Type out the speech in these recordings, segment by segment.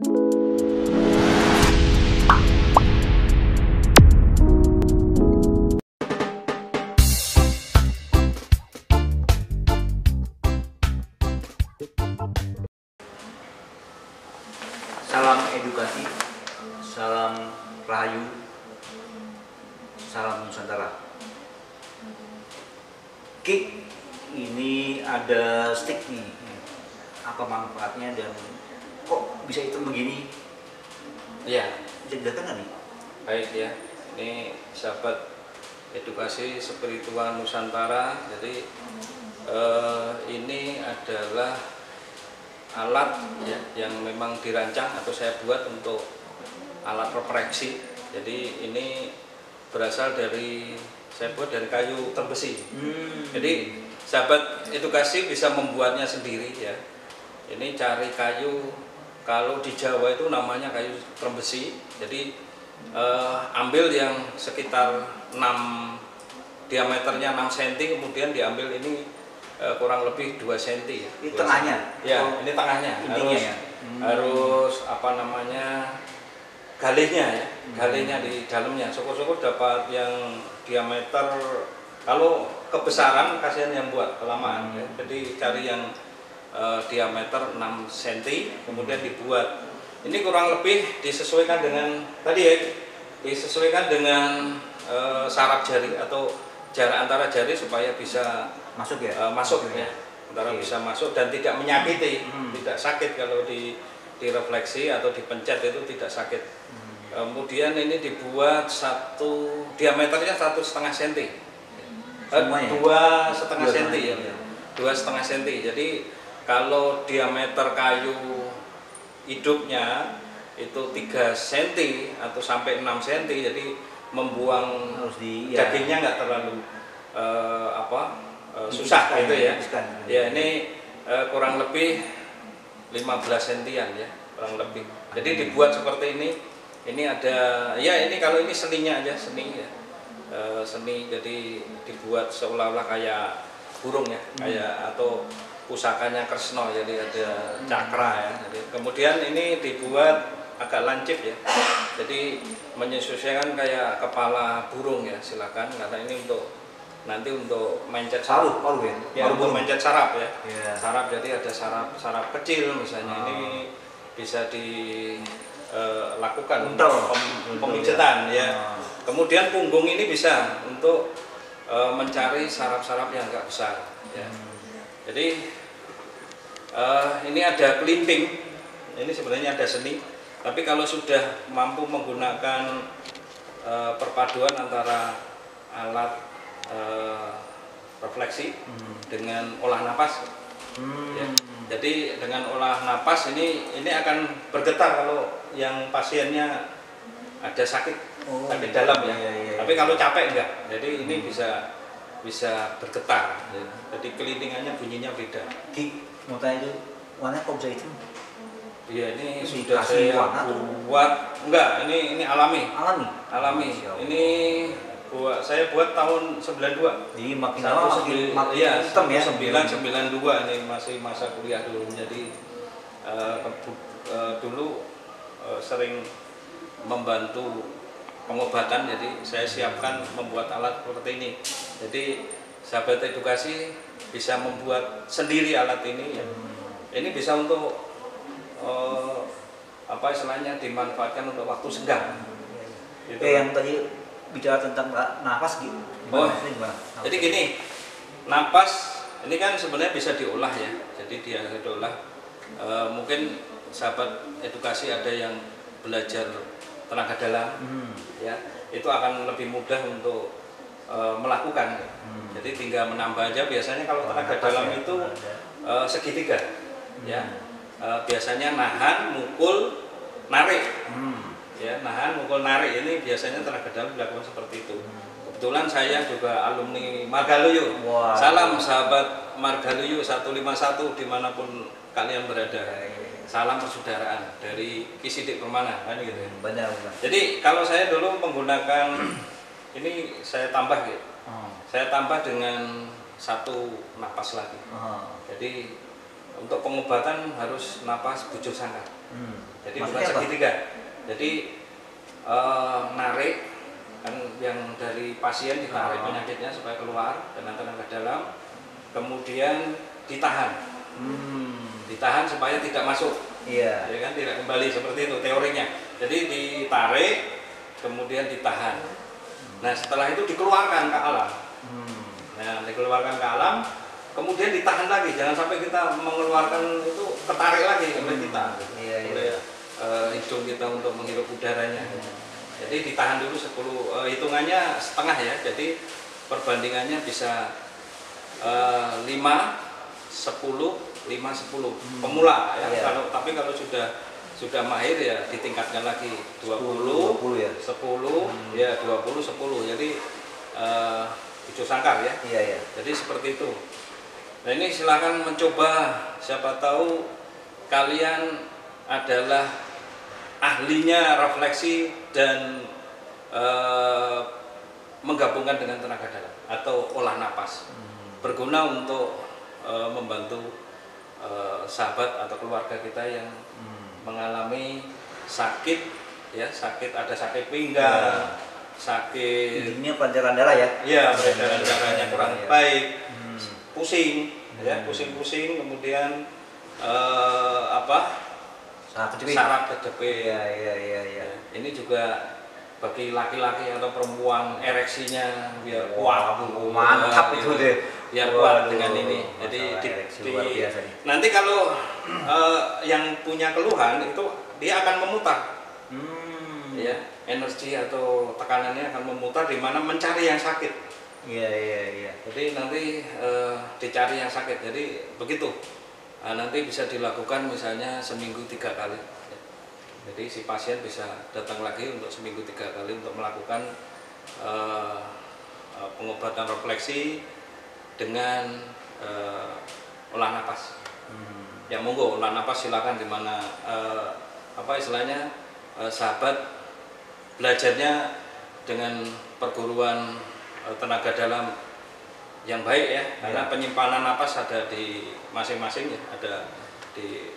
Salam edukasi, salam rahayu, salam Nusantara. Oke, ini ada stick nih. Apa manfaatnya dan kok bisa hitam begini? Iya, Bisa didatang nggak nih? baik ya. Ini sahabat edukasi spiritual Nusantara. Jadi ini adalah alat ya yang memang dirancang atau saya buat untuk alat refleksi. Jadi ini berasal dari saya buat dari kayu terbesi. Jadi sahabat edukasi bisa membuatnya sendiri ya. Ini cari kayu, kalau di Jawa itu namanya kayu terbesi. Jadi ambil yang sekitar 6 diameternya 6 cm, kemudian diambil ini kurang lebih 2 cm ya. Ini tengahnya? Ya, ini tengahnya. Harus apa namanya, galihnya ya, galihnya di dalamnya. Syukur-syukur dapat yang diameter, kalau kebesaran kasihan yang buat kelamaan ya. Jadi cari yang diameter 6 cm, kemudian dibuat. Ini kurang lebih disesuaikan dengan tadi ya, disesuaikan dengan saraf jari atau jarak antara jari supaya bisa Masuk ya? Masuk ya, antara bisa masuk dan tidak menyakiti, tidak sakit kalau direfleksi atau dipencet itu tidak sakit. Kemudian ini dibuat satu diameternya 1,5 cm, 2,5 cm ya, 2,5 cm. Jadi kalau diameter kayu hidupnya itu 3 cm atau sampai 6 cm, jadi membuang dagingnya nggak terlalu susah gitu ya. Ya ini kurang lebih 15 sentian ya, kurang lebih. Jadi dibuat seperti ini. Ini ada ya, ini kalau ini seninya aja, seni ya. Seni, jadi dibuat seolah-olah kayak burung ya, kayak atau pusakanya Kresna, jadi ada cakra ya. Jadi, kemudian ini dibuat agak lancip ya. Jadi menyesuaikan kayak kepala burung ya, silakan, karena ini untuk nanti untuk mencet saraf, ya, untuk mencet saraf ya. Saraf, jadi ada saraf kecil misalnya, ini bisa dilakukan untuk pemijetan ya. Kemudian punggung ini bisa untuk mencari saraf-saraf yang agak besar ya. Jadi ini ada kelimping, ini sebenarnya ada seni, tapi kalau sudah mampu menggunakan perpaduan antara alat refleksi dengan olah napas ya. Jadi dengan olah napas ini akan bergetar kalau yang pasiennya ada sakit dalam ya. Tapi kalau capek enggak, jadi ini bisa bergetar ya. Jadi kelintingannya bunyinya beda. Mau tanya itu warnanya kok bisa hitam? Iya, ini sudah saya buat, enggak, ini alami. Ini saya buat tahun 92. Jadi makin lama makin hitam ya. 992 ini masih masa kuliah dulu. Jadi dulu sering membantu pengobatan, jadi saya siapkan membuat alat seperti ini. Jadi sahabat edukasi bisa membuat sendiri alat ini ya. Ini bisa untuk apa istilahnya, dimanfaatkan untuk waktu senggang. Gitu. Yang tadi bicara tentang nafas gitu. Gimana? Jadi gini, napas ini kan sebenarnya bisa diolah ya. Jadi dia diolah. Mungkin sahabat edukasi ada yang belajar tenaga dalam, ya, itu akan lebih mudah untuk melakukan. Jadi tinggal menambah aja. Biasanya kalau tenaga dalam itu segitiga, ya. Biasanya nahan, mukul, narik. Ya, nahan, mukul, narik, ini biasanya tenaga dalam dilakukan seperti itu. Kebetulan saya juga alumni Margaluyu. Salam sahabat Margaluyu 151 dimanapun kalian berada. Salam persaudaraan dari Ki Sidik Permana, kan gitu. Benar. Jadi kalau saya dulu menggunakan ini, saya tambah gitu. Saya tambah dengan satu napas lagi. Jadi untuk pengobatan harus napas bujur sangka. Jadi Maksudnya bukan apa? segitiga. Jadi narik kan yang dari pasien ditarik penyakitnya supaya keluar dengan tenaga dalam, kemudian ditahan, ditahan supaya tidak masuk, Iya. ya kan, tidak kembali, seperti itu teorinya. Jadi ditarik, kemudian ditahan. Nah setelah itu dikeluarkan ke alam. Nah dikeluarkan ke alam, kemudian ditahan lagi, jangan sampai kita mengeluarkan itu ketarik lagi oleh kita, oleh hidung kita untuk menghirup udaranya. Jadi ditahan dulu 10, hitungannya setengah ya, jadi perbandingannya bisa 5, 10, 5, 10 pemula ya. Tapi kalau sudah mahir ya ditingkatkan lagi 20 ya. 10 ya 20 10. Jadi tujuh sangkar ya. Iya. Jadi seperti itu. Nah ini silakan mencoba, siapa tahu kalian adalah ahlinya refleksi dan menggabungkan dengan tenaga dalam atau olah napas, berguna untuk membantu sahabat atau keluarga kita yang mengalami sakit ya, ada sakit pinggang, sakit Ini pancaran darah ya? Iya, peredaran darahnya kurang baik, pusing ya, pusing-pusing, kemudian saraf kejepit. Iya. Ini juga bagi laki-laki atau perempuan, ereksinya biar kuat. Mantap itu deh. Biar kuat dengan ini. Jadi luar biasa nih. nanti kalau yang punya keluhan itu dia akan memutar. Ya, energi atau tekanannya akan memutar di mana mencari yang sakit. Iya. Jadi nanti dicari yang sakit. Jadi begitu. Nah, nanti bisa dilakukan misalnya seminggu 3 kali. Jadi si pasien bisa datang lagi untuk seminggu 3 kali untuk melakukan pengobatan refleksi dengan olah napas. Ya monggo olah napas silakan, di mana istilahnya sahabat belajarnya dengan perguruan tenaga dalam yang baik ya, karena penyimpanan napas ada di masing-masing ya, ada di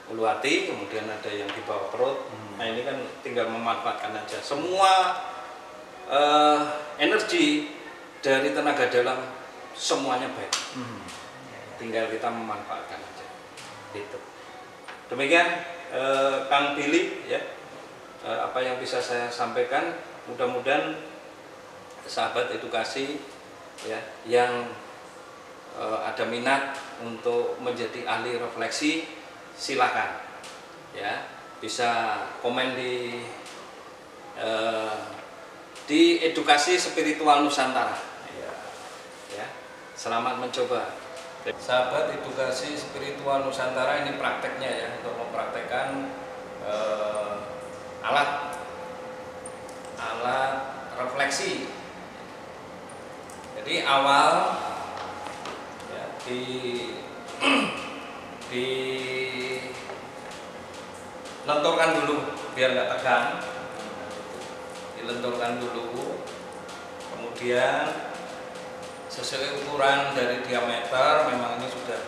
ulu hati, kemudian ada yang di bawah perut. Nah ini kan tinggal memanfaatkan aja. Semua energi dari tenaga dalam semuanya baik, tinggal kita memanfaatkan aja. Gitu. Demikian Kang Billy ya, apa yang bisa saya sampaikan. Mudah-mudahan sahabat edukasi ya yang ada minat untuk menjadi ahli refleksi, silakan ya, bisa komen di edukasi spiritual Nusantara ya. Selamat mencoba. Sahabat edukasi spiritual Nusantara, ini prakteknya ya, untuk mempraktekkan alat refleksi. Jadi awal ya, dilenturkan dulu biar nggak tegang, dilenturkan dulu, kemudian sesuai ukuran dari diameter, memang ini sudah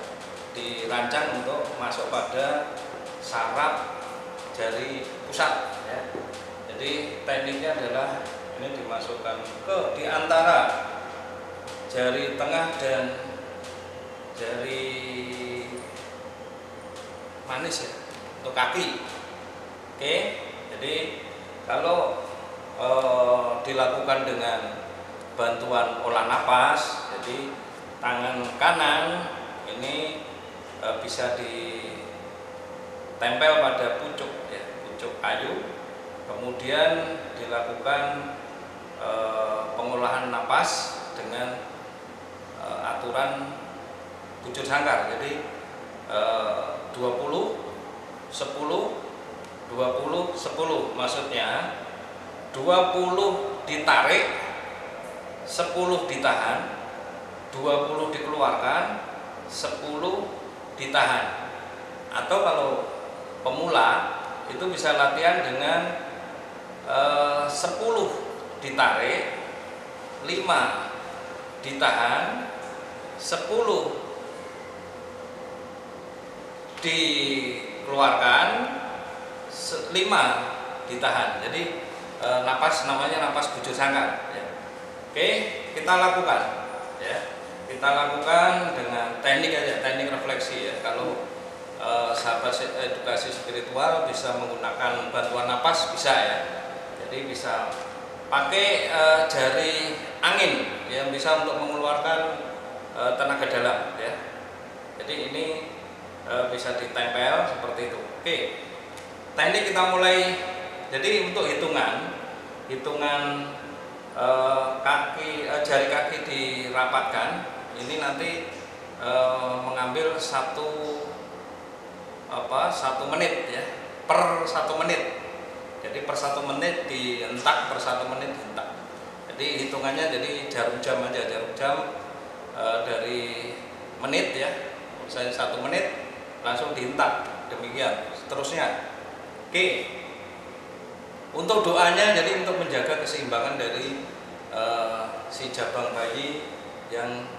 dirancang untuk masuk pada saraf jari pusat ya. Jadi tekniknya adalah ini dimasukkan di antara jari tengah dan jari manis ya, untuk kaki. Oke, jadi kalau dilakukan dengan bantuan olah napas, jadi tangan kanan ini bisa ditempel pada pucuk ya, pucuk kayu, kemudian dilakukan pengolahan napas dengan aturan bujur sangkar. Jadi 20 10 20 10, maksudnya 20 ditarik, 10 ditahan, 20 dikeluarkan, 10 ditahan. Atau kalau pemula itu bisa latihan dengan 10 ditarik, 5 ditahan, 10 dikeluarkan, 5 ditahan. Jadi napas namanya napas bujur sangkar. Ya. Oke, kita lakukan. Ya. Kita lakukan dengan teknik aja, teknik refleksi ya. Kalau sahabat edukasi spiritual bisa menggunakan bantuan napas bisa ya. Jadi bisa pakai jari angin yang bisa untuk mengeluarkan tenaga dalam ya. Jadi ini bisa ditempel seperti itu. Oke. Teknik kita mulai. Jadi untuk hitungan jari kaki dirapatkan. Ini nanti mengambil 1 menit ya, per 1 menit. Jadi per 1 menit dientak, per 1 menit dientak. Jadi hitungannya jadi jarum jam aja, jarum jam dari menit ya. Misalnya 1 menit langsung dientak, demikian seterusnya. Oke. Untuk doanya jadi untuk menjaga keseimbangan dari si jabang bayi yang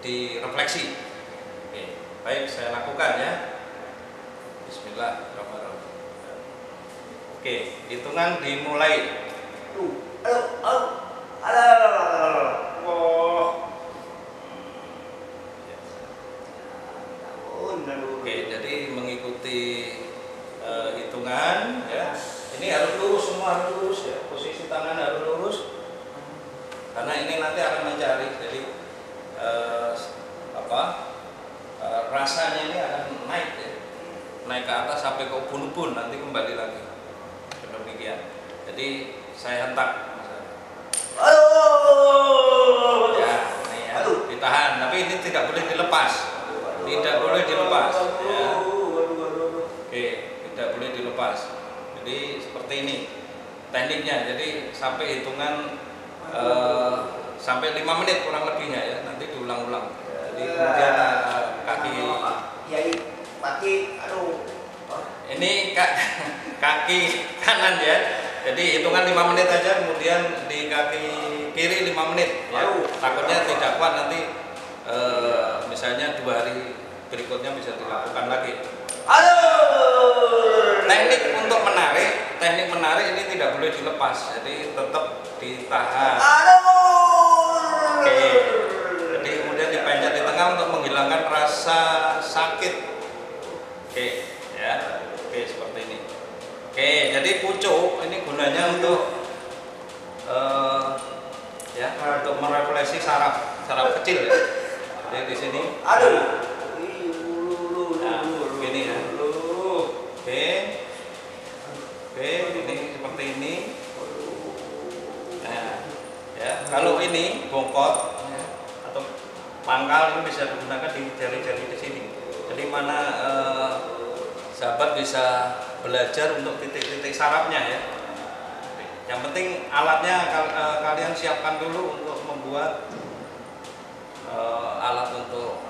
direfleksi. Oke, baik saya lakukan ya. Bismillahirrahmanirrahim. Oke, hitungan dimulai. Oke, jadi mengikuti hitungan ya. Ini harus lurus, semua harus lurus ya. Posisi tangan harus lurus. Karena ini nanti akan mencari. Jadi rasanya ini akan naik ya. Naik ke atas sampai ke ubun-ubun, nanti kembali lagi. Demikian. Jadi saya hentak. Ya, ini ya. Ditahan, tapi ini tidak boleh dilepas. Tidak boleh dilepas. Ya. Oke, tidak boleh dilepas. Jadi seperti ini tekniknya. Jadi sampai hitungan sampai 5 menit kurang lebihnya ya. Nanti diulang-ulang. Jadi kemudian ini kaki kanan ya. Jadi hitungan 5 menit aja, kemudian di kaki kiri 5 menit ya. Takutnya tidak kuat nanti misalnya 2 hari berikutnya bisa dilakukan lagi. Teknik untuk teknik menarik ini tidak boleh dilepas, jadi tetap ditahan. Oke. Jadi kemudian dipencet di tengah untuk menghilangkan rasa sakit. Oke, ya. Oke, seperti ini. Oke, jadi pucuk ini gunanya untuk untuk merefleksi saraf kecil ya. Jadi di sini. Begini ya. Oke, ini seperti ini. Nah, ya. Kalau ini bongkot ya, atau pangkal ini bisa digunakan di jari-jari di sini. Jadi mana sahabat bisa belajar untuk titik-titik sarafnya ya. Yang penting alatnya kalian siapkan dulu untuk membuat alat untuk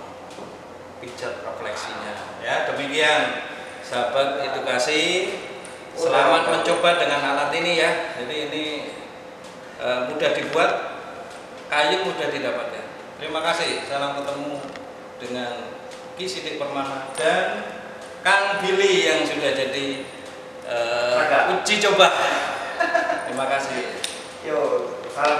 pijat refleksinya. Ya, demikian sahabat edukasi. Selamat mencoba dengan alat ini ya. Jadi ini mudah dibuat, kayu mudah didapat ya. Terima kasih. Salam ketemu dengan Ki Sidik Permana dan Kang Billy yang sudah jadi uji coba. Terima kasih. Yo, salam.